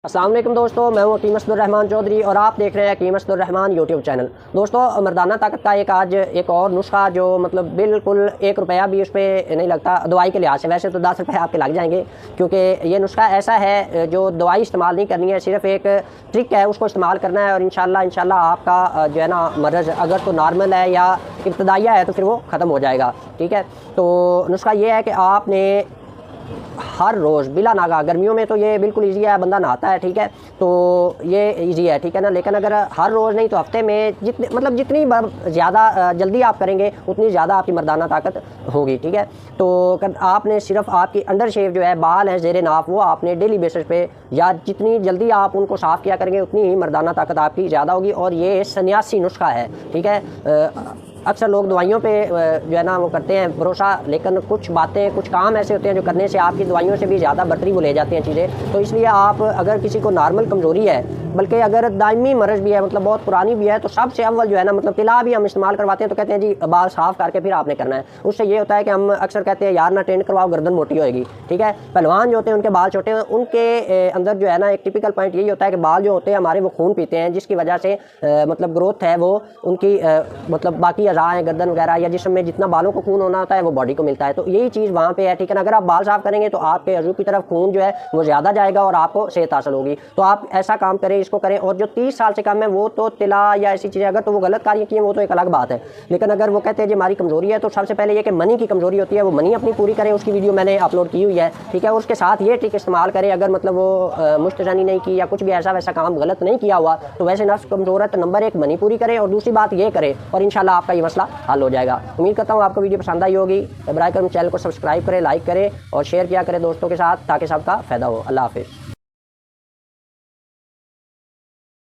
السلام علیکم دوستو، میں ہوں حکیم اسد الرحمان چودھری اور آپ دیکھ رہے ہیں حکیم اسد الرحمان یوٹیوب چینل۔ دوستو، مردانہ طاقت کا ایک اور نسخہ جو مطلب بالکل 1 روپیہ بھی اس پہ نہیں لگتا دوائی کے لحاظ سے۔ ویسے تو 10 روپے آپ کے لگ جائیں گے، کیونکہ یہ نسخہ ایسا ہے جو دوائی استعمال نہیں کرنی ہے، صرف ایک ٹرک ہے، اس کو استعمال کرنا ہے اور انشاءاللہ آپ کا جو ہے نا مرض اگر تو نارمل ہے یا ابتدائیہ ہے تو پھر وہ ختم ہو جائے گا۔ ٹھیک ہے، تو نسخہ یہ ہے کہ آپ نے ہر روز بلا ناغہ، گرمیوں میں تو یہ بالکل ایزی ہے، بندہ نہاتا ہے، ٹھیک ہے، تو یہ ایزی ہے، ٹھیک ہے نا، لیکن اگر ہر روز نہیں تو ہفتے میں جتنی زیادہ جلدی آپ کریں گے اتنی زیادہ آپ کی مردانہ طاقت ہوگی، ٹھیک ہے۔ تو آپ نے صرف آپ کی انڈر شیو جو ہے، بال ہیں زیر ناف، وہ آپ نے ڈیلی بیسس پہ یا جتنی جلدی آپ ان کو صاف کیا کریں گے اتنی ہی مردانہ طاقت آپ کی زیادہ ہوگی، اور یہ سنیاسی نسخہ ہے، ٹھیک ہے۔ اکثر لوگ دوائیوں پہ جو ہے نا وہ کرتے ہیں بھروسہ، لیکن کچھ باتیں، کچھ کام ایسے ہوتے ہیں جو کرنے سے آپ کی دوائیوں سے بھی زیادہ برتری وہ لے جاتے ہیں چیزیں۔ تو اس لیے آپ اگر کسی کو نارمل کمزوری ہے، بلکہ اگر دائمی مرض بھی ہے، مطلب بہت پرانی بھی ہے، تو سب سے اول جو ہے نا مطلب طلا بھی ہم استعمال کرواتے ہیں تو کہتے ہیں جی بال صاف کر کے پھر آپ نے کرنا ہے۔ اس سے یہ ہوتا ہے کہ ہم اکثر کہتے ہیں یار نہ ٹرین کرواؤ، گردن موٹی ہوئے گی، ٹھیک ہے۔ پہلوان جو ہوتے ہیں ان کے بال چھوٹے ہیں، ان کے اندر جو ہے نا ایک ٹپیکل پوائنٹ یہی ہوتا ہے کہ بال جو ہوتے ہیں ہمارے وہ خون پیتے ہیں، جس کی وجہ سے مطلب گروتھ ہے وہ ان کی مطلب باقی اعضاء ہیں، گردن وغیرہ یا جسم میں جتنا بالوں کو خون ہونا ہوتا ہے وہ باڈی کو ملتا ہے، تو یہی چیز وہاں پہ ہے، ٹھیک ہے نا۔ اگر آپ بال صاف کریں گے تو آپ کے عضو کی طرف خون جو ہے وہ زیادہ جائے گا اور آپ کو صحت حاصل ہوگی۔ تو آپ ایسا کام کریں، اس کو کریں، اور جو 30 سال سے کم ہے وہ تو طلا یا ایسی چیزیں اگر تو وہ غلط کاریاں کی ہیں وہ تو ایک الگ بات ہے، لیکن اگر وہ کہتے ہیں جی ہماری کمزوری ہے، تو سب سے پہلے یہ کہ منی کی کمزوری ہوتی ہے، وہ منی اپنی پوری کریں، اس کی ویڈیو میں نے اپلوڈ کی ہوئی ہے، ٹھیک ہے۔ اس کے ساتھ یہ ٹرک استعمال کریں، اگر مطلب وہ مشتزنی نہیں کی یا کچھ بھی ایسا ویسا کام غلط نہیں کیا ہوا تو ویسے نفس کمزور ہے تو نمبر 1 منی پوری کریں، اور دوسری بات یہ کریں، اور انشاءاللہ آپ کا یہ مسئلہ حل ہو جائے گا۔ امید کرتا ہوں آپ کو ویڈیو پسند آئی ہوگی۔ براہ کرم چینل کو سبسکرائب کریں، لائک کریں اور شیئر کیا کریں دوستوں کے ساتھ تاکہ سب کا فائدہ ہو۔ اللہ حافظ۔